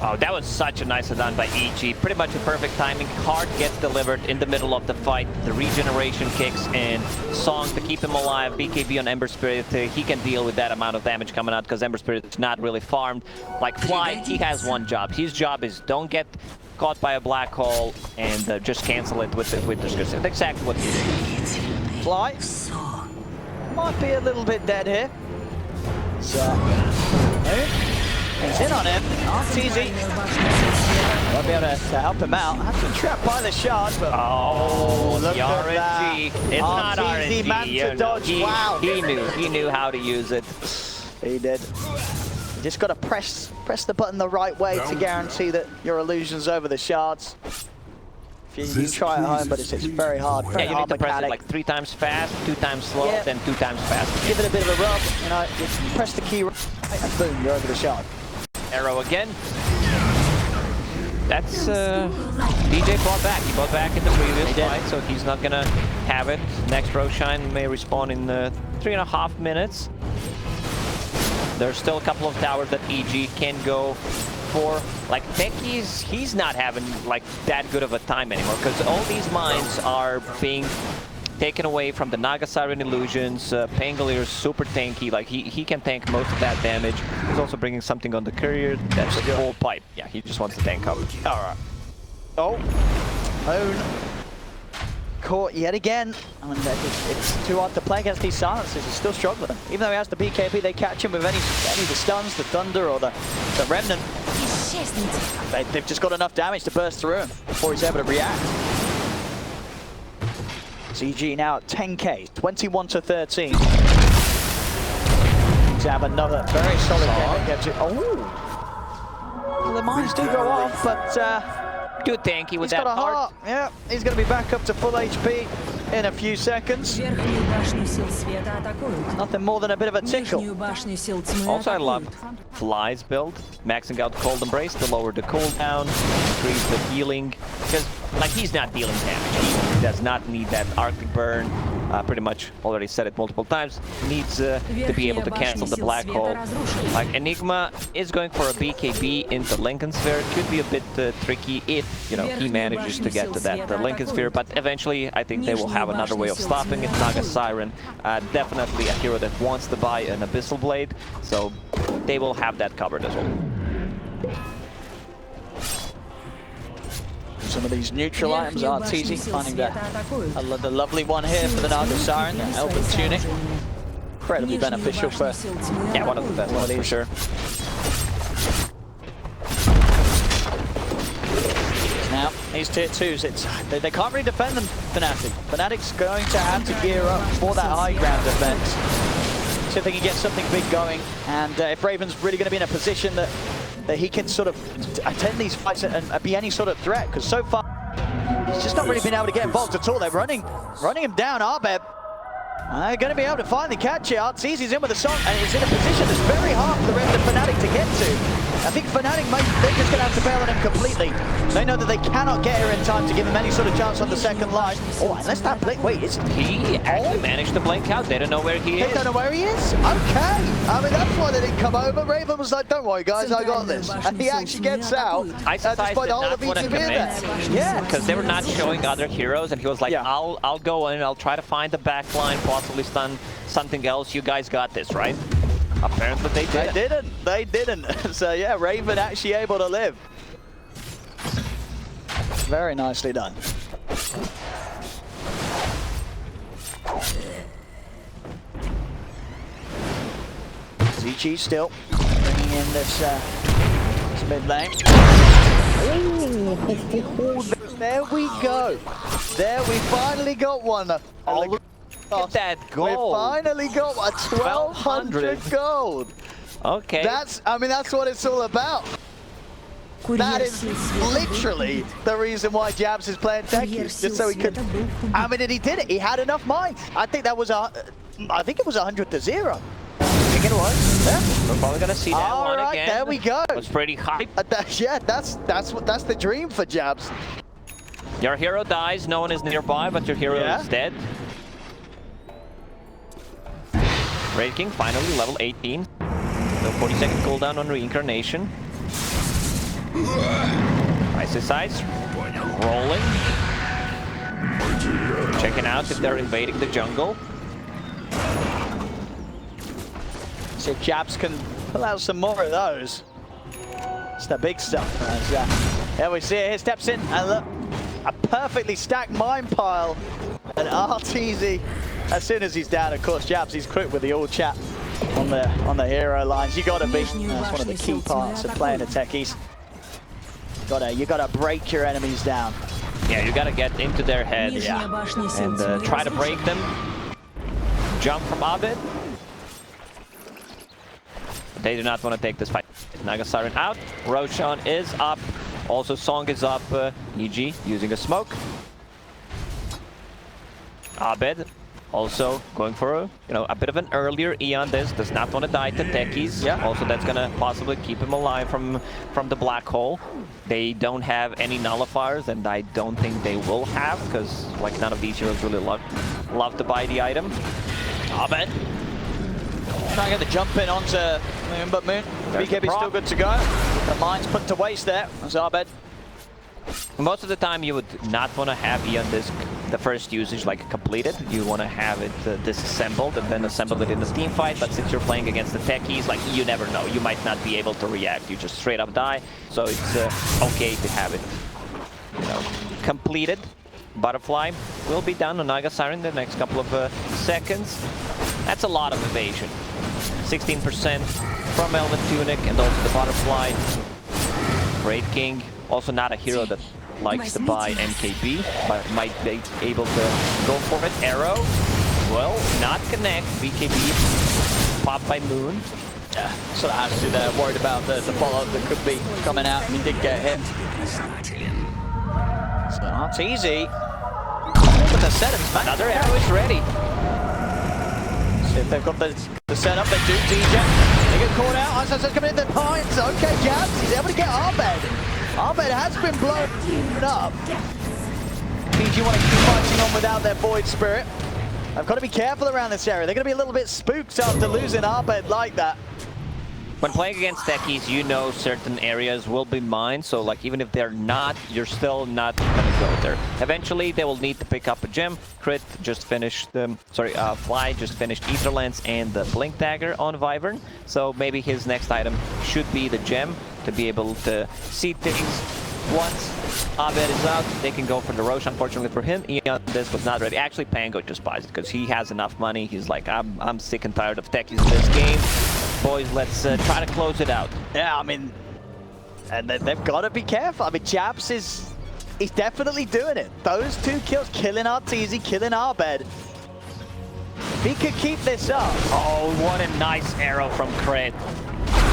Oh, that was such a nice done by EG. Pretty much a perfect timing. Card gets delivered in the middle of the fight. The regeneration kicks in. Song to keep him alive. BKB on Ember Spirit. He can deal with that amount of damage coming out because Ember Spirit is not really farmed. Like Fly, he has one job. His job is don't get caught by a black hole and just cancel it with the skills. That's exactly what he did. Fly might be a little bit dead here. So, he's in on him. Arteezy won't be able to help him out. Has been trapped by the shard, but look at that. It's not RNG. Man to dodge. Wow. He knew how to use it. He did. You just got to press the button the right way to guarantee that your illusion's over the shards. You try at home, but it's very hard. Very you hard need to press it mechanic. like 3 times fast, 2 times slow, then 2 times fast. Give it a bit of a rub. Just press the key right, and boom, you're over the shard. Arrow again. That's DJ brought back. He brought back in the previous fight, so he's not gonna have it. Next Roshan may respawn in 3.5 minutes. There's still a couple of towers that EG can go for. Like Techies, he's not having like that good of a time anymore because all these mines are being taken away from the Naga Siren illusions. Pangolier is super tanky, like he can tank most of that damage. He's also bringing something on the courier. That's the whole pipe. Yeah, he just wants the tank cover. All right. Oh, Moon caught yet again. I mean, it's too hard to play against these silences. He's still struggling. Even though he has the BKB, they catch him with any of the stuns, the Thunder or the Remnant. They've just got enough damage to burst through him before he's able to react. CG now at 10k, 21-13. To have another very solid game against it. Oh, well, the mines do go off, but too tanky with he's that got a heart. Yeah, he's going to be back up to full HP in a few seconds. Nothing more than a bit of a tickle. Also, I love Fly's build, maxing out Cold Embrace to lower the cooldown, increase the healing, because like he's not dealing damage. He does not need that Arctic Burn. Pretty much already said it multiple times. Needs to be able to cancel the black hole. Like Enigma is going for a BKB into Lincoln Sphere. It could be a bit tricky if he manages to get to that Lincoln Sphere, but eventually I think they will have another way of stopping it. Naga Siren, definitely a hero that wants to buy an Abyssal Blade, so they will have that covered as well. Some of these neutral items, Arteezy finding the lovely one here for the Naga Siren, the Elven Tunic. Incredibly beneficial for one of the best ones for sure. Now, these tier 2s, they can't really defend them, Fnatic. Fnatic's going to have to gear up for that high ground defense. See if they can get something big going. And if Raven's really going to be in a position that he can sort of attend these fights and be any sort of threat. Because so far, he's just not really been able to get involved at all. They're running him down, Arbeb. They're going to be able to finally catch it. Arteezy's in with a song, and he's in a position that's very hard for the rest of Fnatic to get to. I think Fnatic, they're just going to have to bail on him completely. They know that they cannot get here in time to give him any sort of chance on the second line. Oh, unless that blink, wait, is he actually managed to blink out? They don't know where he is. They don't know where he is? Okay. I mean, that's why they didn't come over. Raven was like, don't worry, guys, I got this. And he actually gets out. Despite the whole of BTB there. Yeah. Because they were not showing other heroes, and he was like, I'll go in, I'll try to find the back line, possibly stun something else. You guys got this, right? Apparently they didn't. They didn't. So yeah, Raven actually able to live. Very nicely done. ZG still bringing in this mid lane. Ooh, there we go. There we finally got one. Look at that gold. We finally got a 1200 gold. Okay. That's what it's all about. That is literally the reason why Jabs is playing techies, just so he could. I mean, and he did it. He had enough mines. I think that was I think it was 100 to 0. I think it was. Yeah. We're probably gonna see that one right, again. There we go. It was pretty hype. Yeah, that's the dream for Jabs. Your hero dies. No one is nearby, but your hero is dead. Raid King finally level 18. The 40-second cooldown on reincarnation. Isis Eyes rolling. Checking out if they're invading the jungle. See if Jabs can pull out some more of those. It's the big stuff. There we see it. Here steps in and look, a perfectly stacked mine pile. And Arteezy, as soon as he's down, of course, Jabs, he's quick with the all chat on the hero lines. You gotta be. That's one of the key parts of playing the techies. You gotta break your enemies down. Yeah, you gotta get into their head and try to break them. Jump from Abed. They do not want to take this fight. Naga Siren out. Roshan is up. Also, Song is up. EG using a smoke. Abed also going for a bit of an earlier E on this. Does not want to die to techies. Yeah. Also, that's gonna possibly keep him alive from the black hole. They don't have any nullifiers, and I don't think they will have, because like none of these heroes really love to buy the item. Abed trying to get the jump in onto Moon, but Moon, BKB still good to go. The mine's put to waste there. That's Abed. Most of the time, you would not want to have E on this. The first usage like completed. You want to have it disassembled and then assemble it in the team fight. But since you're playing against the techies, like you never know. You might not be able to react. You just straight up die. So it's okay to have it, completed. Butterfly will be down on Naga Siren in the next couple of seconds. That's a lot of evasion. 16% from Elven Tunic and also the Butterfly. Raid King, also not a hero that likes to buy MKB, but might be able to go for it. Arrow, well, not connect. BKB popped by Moon. Yeah, sort of has to there, worried about the follow-up that could be coming out. He did get hit. So Arteezy with the setup. Another arrow is ready. See if they've got the setup. They do. DJ. They get caught out. Isis coming in the pines. Okay, Jabs. He's able to get Arbed. Arbed has been blown up. Means you want to keep fighting on without their Void Spirit. I've got to be careful around this area. They're going to be a little bit spooked after losing Arbed like that. when playing against techies, you know certain areas will be mined, so like even if they're not, you're still not gonna go there. Eventually, they will need to pick up a gem. Crit just finished, Fly just finished Etherlance and the Blink Dagger on Wyvern, so maybe his next item should be the gem to be able to see things. Once Abed is out, they can go for the Roche. Unfortunately for him, Eon this was not ready. Actually, Pango just buys it because he has enough money. He's like, I'm sick and tired of techies in this game. Boys, let's try to close it out. Yeah, I mean, and they've got to be careful. I mean, Jabs he's definitely doing it. Those 2 kills, killing Arteezy, killing Abed. If he could keep this up. Oh, what a nice arrow from Crit.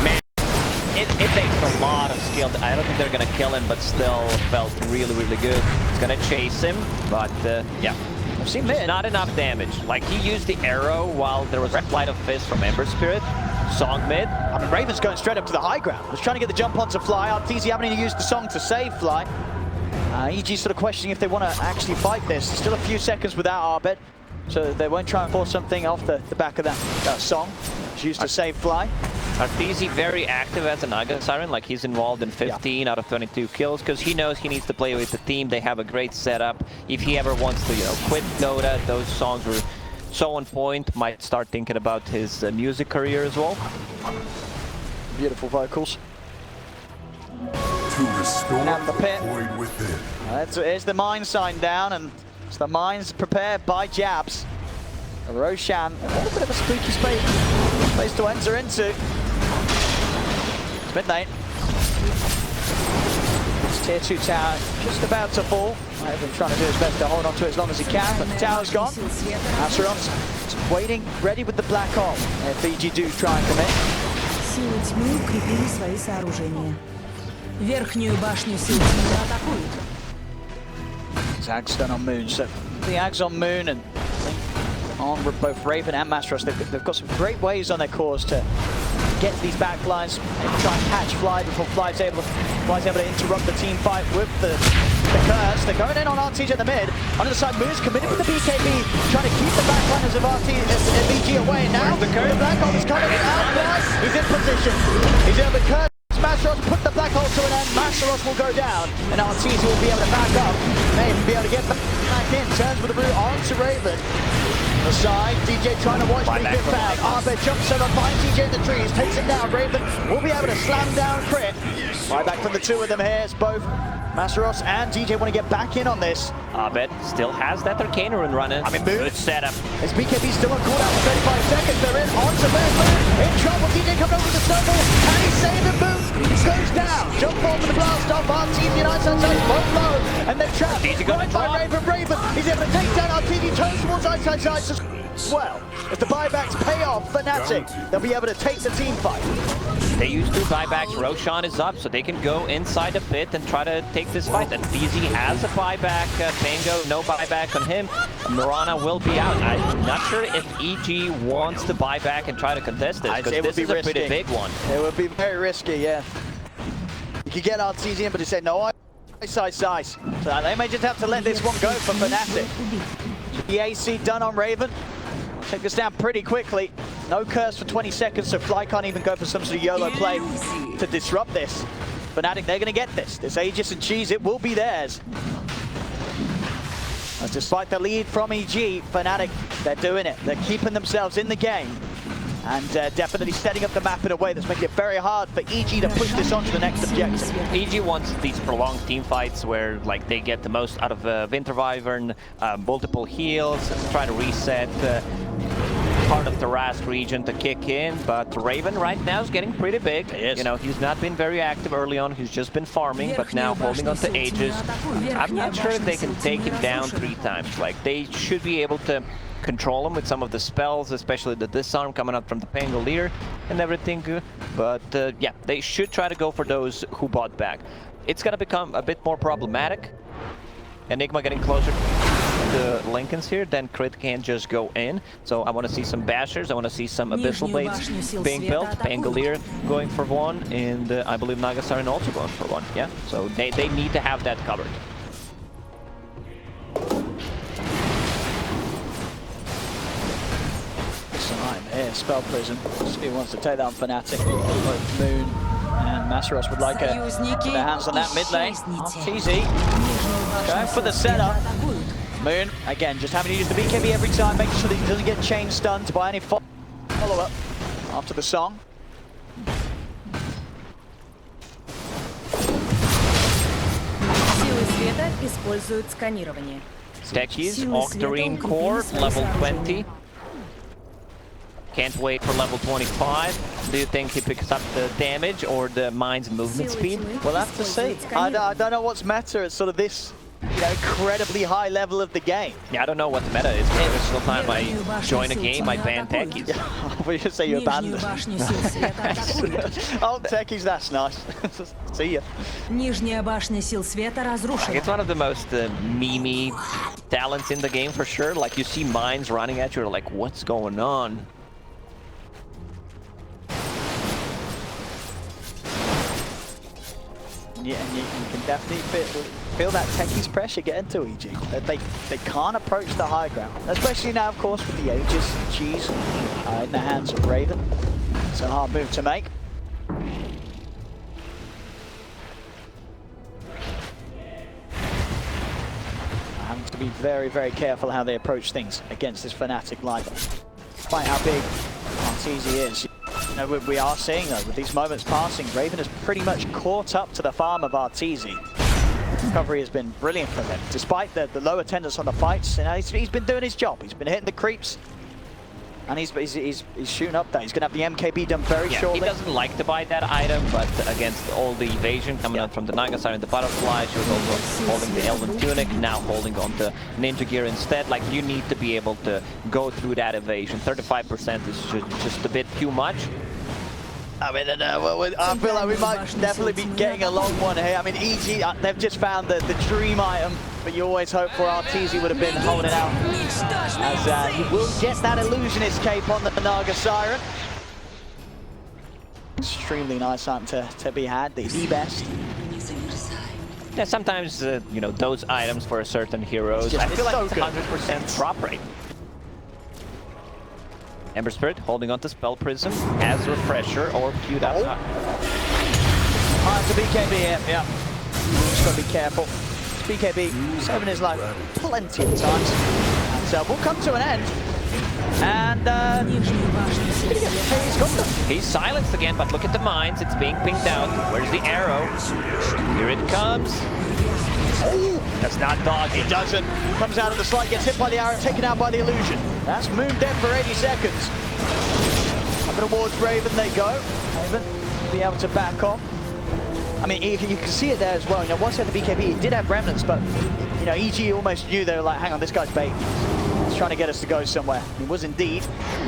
Man. It takes a lot of skill. I don't think they're gonna kill him, but still felt really, really good. It's gonna chase him, but yeah. I've seen mid. Not enough damage. Like, he used the arrow while there was a Flight of Fist from Ember Spirit. Song mid. I mean, Raven's going straight up to the high ground. Was trying to get the jump onto Fly. Arteezy having to use the song to save Fly. EG sort of questioning if they want to actually fight this. Still a few seconds without Arbet, so they won't try and force something off the back of that song. It's used to save Fly. Arteezy very active as a Naga Siren, like he's involved in 15 out of 22 kills because he knows he needs to play with the team. They have a great setup. If he ever wants to, quit Dota, those songs were so on point. Might start thinking about his music career as well. Beautiful vocals. To restore the pit. void within. Here's the mine sign down, and it's the mines prepared by Jabs. Roshan, a little bit of a spooky space to enter into. It's midnight. This tier 2 tower just about to fall. I've been trying to do his best to hold on to it as long as he can, but the tower's gone. Asteron's waiting, ready with the black hole. If EG do try and commit. Силы тьмы укрепили свои сооружения. Верхнюю башню сил тьмы атакуют. Zag's done on Moon, so the Ag's on Moon and on both Raven and Mastros. They've got some great ways on their cores to get to these backlines and try and catch Fly before Fly's able to interrupt the team fight with the curse. They're going in on Arteezy in the mid. On the side, Moon's committed with the BKB, trying to keep the backliners of Arteezy away. Now the black hole is coming out. Fly, he's in position. He's able to curse Mastros, put the black hole to an end. Mastros will go down, and Arteezy will be able to back up. May even be able to get back in. Turns with the root onto Raven. The side, DJ trying to watch me get back. Arbet jumps over, finds DJ in the trees, takes it down. Raven will be able to slam down Crit. Right back from the 2 of them here. It's both Mastros and DJ want to get back in on this. Abed still has that Arcane Rune running. I mean, good setup. Is BKB still on cooldown for 35 seconds? They're in onto Moon. In trouble. DJ coming over the snowball. Can he save him? Moon goes down. Jump forward for the blast off. Arteezy and Ice Ice both low. And they're trapped. Gonna drop. Raven. He's able to take down Arteezy. Turns towards Ice Ice as well. If the buybacks pay off, Fnatic, they'll be able to take the team fight. They use 2 buybacks. Roshan is up, so they can go inside the pit and try to take this fight. And Arteezy has a buyback. Pango, no buyback on him. Mirana will be out. I'm not sure if EG wants to buy back and try to contest this, because this is a pretty big one. It would be very risky, yeah. You could get Arteezy in, but he said, no, Ice. So they may just have to let this one go for Fnatic. The AC done on Raven. Take this down pretty quickly. No curse for 20 seconds, so Fly can't even go for some sort of YOLO play to disrupt this. Fnatic, they're going to get this. This Aegis and Cheese, it will be theirs. And despite the lead from EG, Fnatic, they're doing it. They're keeping themselves in the game. And definitely setting up the map in a way that's making it very hard for EG to push this on to the next objective. EG wants these prolonged team fights where like they get the most out of Winter Wyvern, multiple heals, try to reset part of the Rast region to kick in, but Raven right now is getting pretty big. You know, he's not been very active early on, he's just been farming, but now holding on to Aegis. I'm not sure if they can take him down 3 times. Like, they should be able to control him with some of the spells, especially the disarm coming out from the Pangolier and everything. But yeah, they should try to go for those who bought back. It's gonna become a bit more problematic. Enigma getting closer to Lincolns here, then Crit can't just go in. So I want to see some Bashers, I want to see some Abyssal Blades being built, Pangolier going for 1, and I believe Naga Siren also going for 1. Yeah, so they need to have that covered. Time here. the Spell Prism. He wants to take that on Fnatic. Both Moon and Masaros would like to get their hands on that mid lane. Arteezy going for the setup. Moon, again, just having to use the BKB every time, making sure that he doesn't get chain stunned by any follow-up after the song. Силы света используют сканирование. Techies, Octarine Core, level 20. Can't wait for level 25. Do you think he picks up the damage or the mine's movement speed? We'll have to see. I don't know what's meta at sort of this, you know, incredibly high level of the game. Yeah, I don't know what the meta is. Every single time I join a game, I ban techies. We should say you abandoned. Oh, techies, that's nice. See ya. Нижняя башня сил света разрушена. It's one of the most memey talents in the game for sure. Like you see mines running at you, you're like, what's going on? Yeah, and you can definitely feel that techies pressure getting to EG. They can't approach the high ground, especially now, of course, with the Aegis G's in the hands of Raven. It's a hard move to make. Having to be very, very careful how they approach things against this Fnatic lineup. Despite how big Arteezy is. You know, we are seeing, though, with these moments passing, Raven has pretty much caught up to the farm of Arteezy. Recovery has been brilliant for him. Despite the low attendance on the fights, you know, he's been doing his job. He's been hitting the creeps. And he's shooting up there. He's going to have the MKB done very shortly. He doesn't like to buy that item, but against all the evasion coming out from the Naga Siren, the Butterfly, she was also holding the Elven Tunic, now holding on to Ninja Gear instead. Like, you need to be able to go through that evasion. 35% is just a bit too much. I mean, I feel like we might definitely be getting a long one here. I mean, EG, they've just found the dream item, but you always hope for Arteezy would have been holding out. As you will get that Illusionist cape on the Naga Siren. Extremely nice item to be had, the best. Yeah, sometimes, you know, those items for certain heroes, I feel like it's 100% drop rate. Ember Spirit holding on to Spell Prism as Refresher or queued up. It's a BKB here, yeah. Just gotta be careful. It's BKB, saving his life plenty of times. And so we'll come to an end. And he's silenced again, but look at the mines. It's being pinged out. Where's the arrow? Here it comes. Oh, that's not dodging. It doesn't. Comes out of the slide, gets hit by the arrow, taken out by the illusion. That's Moon dead for 80 seconds. Up towards Raven they go. Raven be able to back off. I mean, you can see it there as well. You know, once he had the BKB, he did have remnants, but you know, EG almost knew they were like, hang on, this guy's bait. He's trying to get us to go somewhere. He was indeed.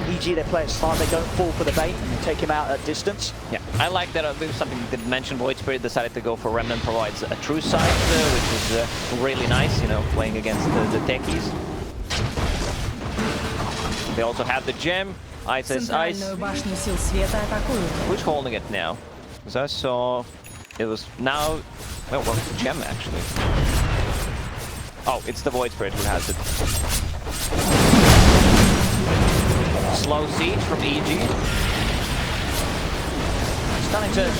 EG, they play it smart, they don't fall for the bait, and they take him out at distance. Yeah, I like that. There's something you didn't mention. Void Spirit decided to go for Remnant, provides a true sight, which is really nice, you know, playing against the techies. They also have the gem. Ice is ice. Who's holding it now? Because I saw it was now. Well, what's the gem actually? Oh, it's the Void Spirit who has it. Slow siege from EG. Starting to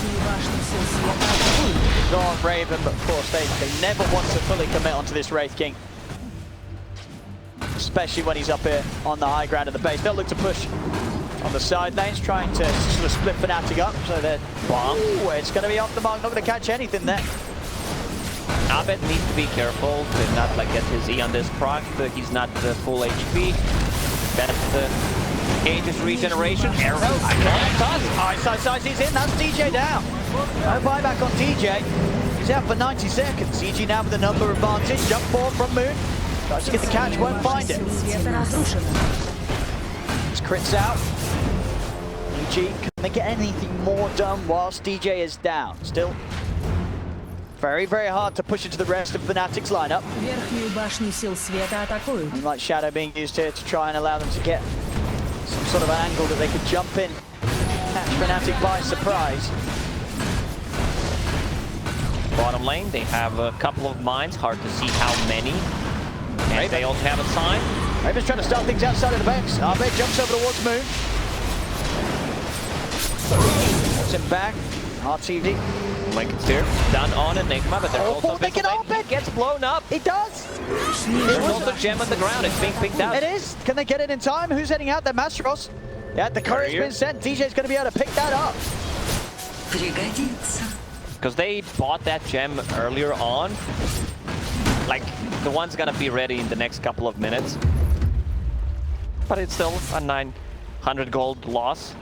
go on Raven, but of course they never want to fully commit onto this Wraith King. Especially when he's up here on the high ground of the base. They'll look to push on the side lanes, trying to sort of split Fnatic up. So they're, ooh, it's going to be off the mark, not going to catch anything there. Abed needs to be careful to not like get his E on this proc. He's not full HP. That's the Aegis regeneration. Arrow. Ice, he's in. That's DJ down. No buyback on DJ. He's out for 90 seconds. EG now with the number advantage. Jump forward from Moon. Tries to get the catch, won't find it. Just crits out. EG, can they get anything more done whilst DJ is down? Still very, very hard to push into the rest of Fnatic's lineup. And like Shadow being used here to try and allow them to get some sort of an angle that they could jump in, catch Fnatic by surprise. Bottom lane, they have a couple of mines, hard to see how many. And they also have a sign. Raven's trying to start things outside of the base. Arbe jumps over towards Moon. him back. Arteezy. Lincoln's here. Done on Enigma, but there's also they can open. He gets blown up. He does. There's also gem on the ground. It's being picked out. It is. Can they get it in time? Who's heading out there? Masteros. Yeah, the courier's been sent. DJ's going to be able to pick that up. Because they bought that gem earlier on. Like, the one's going to be ready in the next couple of minutes. But it's still a 900 gold loss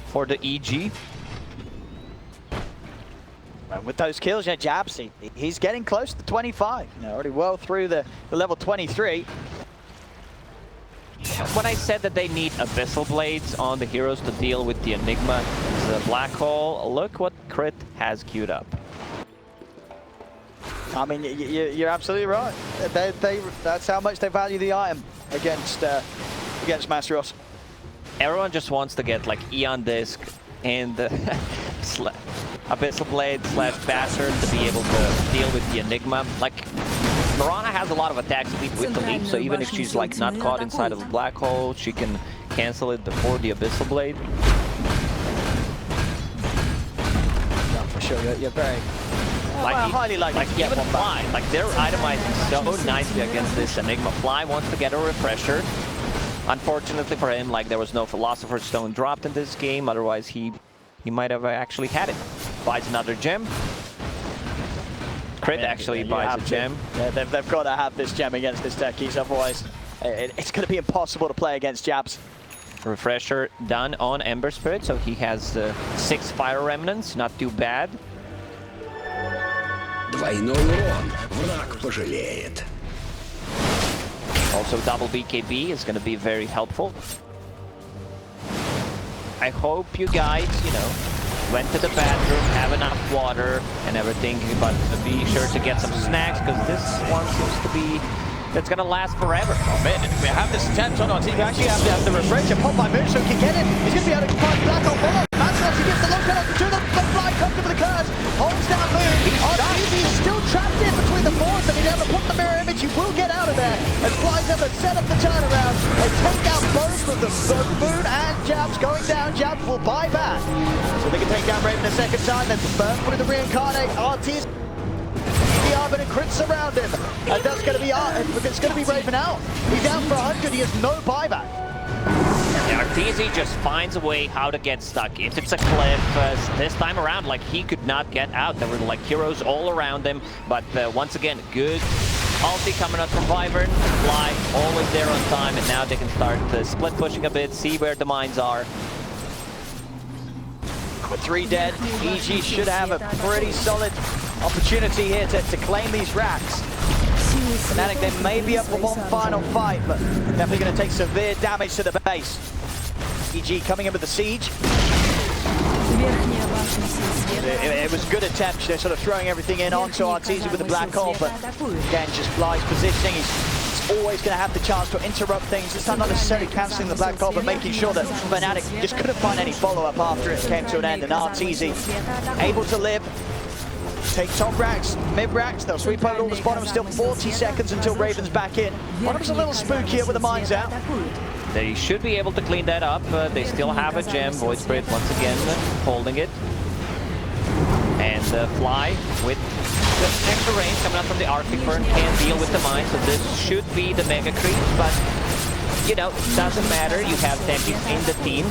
for the EG. And with those kills, yeah, Jabs, he's getting close to 25. You know, already well through the level 23. When I said that they need Abyssal Blades on the heroes to deal with the Enigma, the Black Hole, look what Crit has queued up. I mean, you're absolutely right. That's how much they value the item against Masteros. Everyone just wants to get like Eon Disc and Abyssal Blade / Bastard to be able to deal with the Enigma. Like, Mirana has a lot of attack speed with the leap, so even if she's like not caught inside of the black hole, she can cancel it before the Abyssal Blade. No, for sure, you're very highly likely to get even one Fly, back. like they're itemizing so nicely against this Enigma. Fly wants to get a refresher. Unfortunately for him, like there was no Philosopher's Stone dropped in this game, otherwise he might have actually had it. Buys another gem. Crit actually buys a gem. Yeah, they've got to have this gem against this techies, otherwise it's going to be impossible to play against Jabs. Refresher done on Ember Spirit, so he has 6 Fire Remnants, not too bad. Двойной урон. Враг пожалеет. Also double BKB is going to be very helpful. I hope you guys, you know, went to the bathroom, have enough water and everything, but be sure to get some snacks, because this one seems to be, that's going to last forever. Oh man, we have this attempt on our team. We actually have to have the refresher. Pop by Moonstone can get it. He's going to be able to find Black Hole follow. Masteros, he gets the low cut to the Fly, comes over the curve, holds down Moon. He's still trapped in between the boards, and he's able to put the mirror image. He will get out of there as Fly's able to set up the turnaround and take out both of them. So Moon and Jabs going down. Jabs will buy back. So they can take down Raven a second time. Then burn through the reincarnate. Arteezy. The Arbiter crits around him, and that's going to be it's going to be Raven out. He's down for 100. He has no buyback. Yeah, Arteezy just finds a way how to get stuck. If it's a cliff, this time around, like he could not get out. There were like heroes all around him, but once again, good ulti coming out from Wyvern. Fly always there on time, and now they can start split pushing a bit, see where the mines are. With 3 dead, EG should have a pretty solid opportunity here to claim these racks. Fnatic, they may be up for one final fight, but definitely going to take severe damage to the base. EG coming in with the siege. It was a good attempt. They're sort of throwing everything in onto Arteezy with the black hole, but again, just Fly's positioning. He's always going to have the chance to interrupt things. This time not necessarily cancelling the black hole, but making sure that Fnatic just couldn't find any follow-up after it came to an end. And Arteezy able to live. Take top racks, mid racks, they'll sweep over all the bottom. Still 40 seconds until Raven's back in. Bottom's a little spookier with the mines out. They should be able to clean that up. They still have a gem. Void Spirit once again holding it. And Fly with the extra range coming out from the Arctic Burn can deal with the mine. So this should be the Mega Creep, but you know, it doesn't matter. You have techies in the team.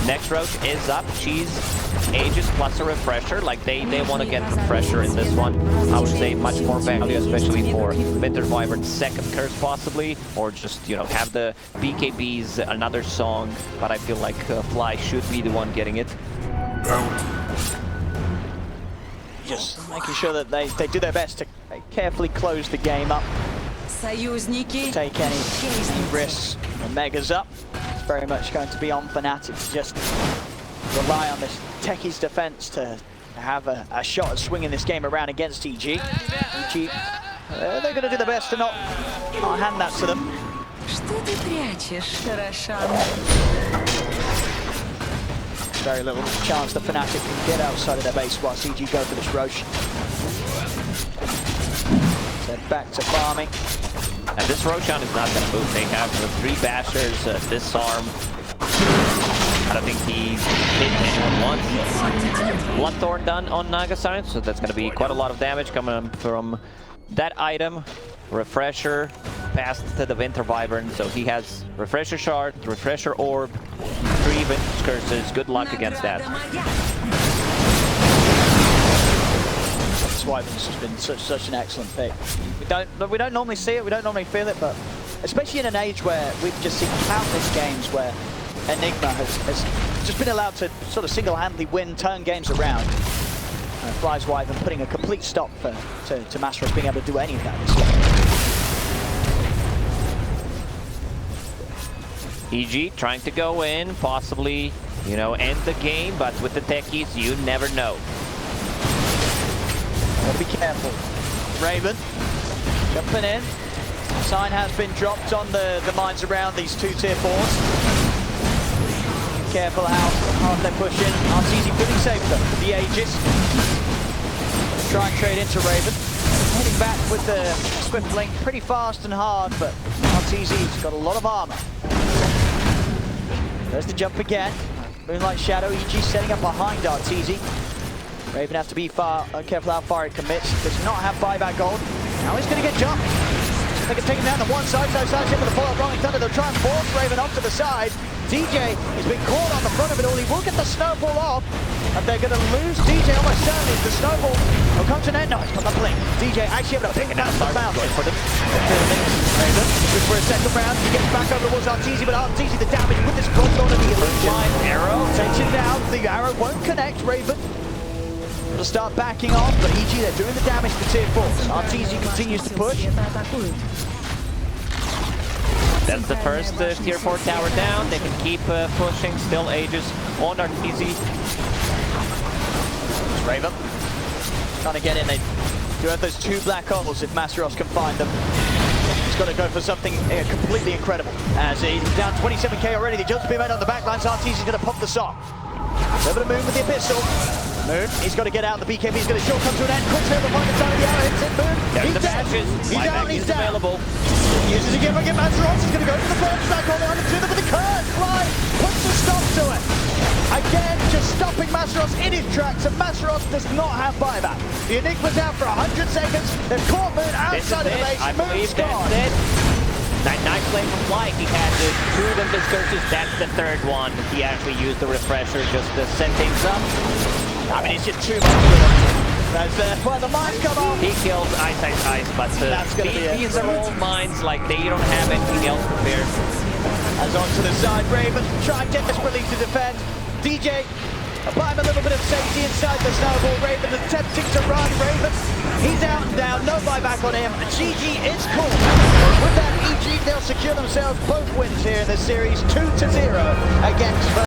Next Roach is up. She's Aegis plus a refresher. Like they want to get refresher in this one. I would say much more value, especially for Winter Wyvern's second curse possibly, or just, you know, have the BKBs another song. But I feel like Fly should be the one getting it. Just making sure that they do their best to carefully close the game up. Take any risks. The Mega's up. It's very much going to be on Fnatic to just rely on this Techie's defense to have a shot at swinging this game around against EG. EG, they're going to do their best to not hand that to them. Very little chance that Fnatic can get outside of their base whilst EG go for this Roche. So back to farming. And this Roshan is not going to move. They have the 3 Bashers, Disarm. I don't think he hit anyone once. Bloodthorn done on Naga Siren, so that's going to be quite a lot of damage coming from that item. Refresher passed to the Winter Wyvern, so he has Refresher Shard, Refresher Orb, 3 Winter Curses. Good luck against that. This Wyvern's just been such an excellent pick. We don't normally see it, we don't normally feel it, but especially in an age where we've just seen countless games where Enigma has just been allowed to sort of single-handedly win, turn games around. Flies Wyvern putting a complete stop to Masteros being able to do any of that this year. EG trying to go in, possibly, you know, end the game, but with the techies, you never know. Gotta be careful. Raven jumping in. Sign has been dropped on the mines around these 2 tier 4s. Careful how hard they're pushing. Arteezy pretty safe though, with the Aegis. Try and trade into Raven. Heading back with the Swiftling, pretty fast and hard, but Arteezy's got a lot of armor. There's the jump again. Moonlight Shadow, EG setting up behind Arteezy. Raven has to be careful how far it commits. Does not have buyback gold. Now he's going to get jumped. They can take him down to one side, so side's in with the follow-up Rolling Thunder. They'll try and force Raven off to the side. DJ has been caught on the front of it all. He will get the snowball off, and they're going to lose DJ almost certainly. The snowball will come to an end. No, it's got the blink. DJ actually able to pick it out the mountain for them. Raven good for a second round. He gets back over towards Arteezy, but Arteezy the damage with this Bloodthorn and the illusion. Arrow takes it down. The arrow won't connect. Raven will start backing off, but EG, they're doing the damage to tier 4s. Arteezy continues to push. That's the first tier 4 tower down. They can keep pushing. Still Aegis on Arteezy. Raven trying to get in. They do have those 2 black holes if Masteros can find them. He's got to go for something completely incredible. As he's down 27k already. The jumps being made on the back lines. Arteezy's going to pop the sock. Over to Moon with the Abyssal. Moon, he's got to get out. The BKB is going to short come to an end. Quick save the point inside of the arrow. Hits it, Moon. There's the bashes. He's down, he's down. Available. Uses again again. Masteros is going to go for the first back on the other two with the curve. Fly puts a stop to it. Again, just stopping Masteros in his tracks, and Masteros does not have buyback. The Enigma's out for 100 seconds. They've caught Moon outside of the base. I believe Moon's gone. that's it. That nice play from Fly. He had the 2 Winter Curses. That's the 3rd one. He actually used the refresher just to set things up. I mean, it's just too much for him. That's well, the mines come off. He kills Ice, but these are all mines, like they don't have anything else prepared. As onto the side, Raven trying desperately to defend. DJ applying a little bit of safety inside the snowball. Raven attempting to run. Raven, he's out and down. No buyback on him. GG is cool. With that, EG, they'll secure themselves both wins here in this series, 2-0 against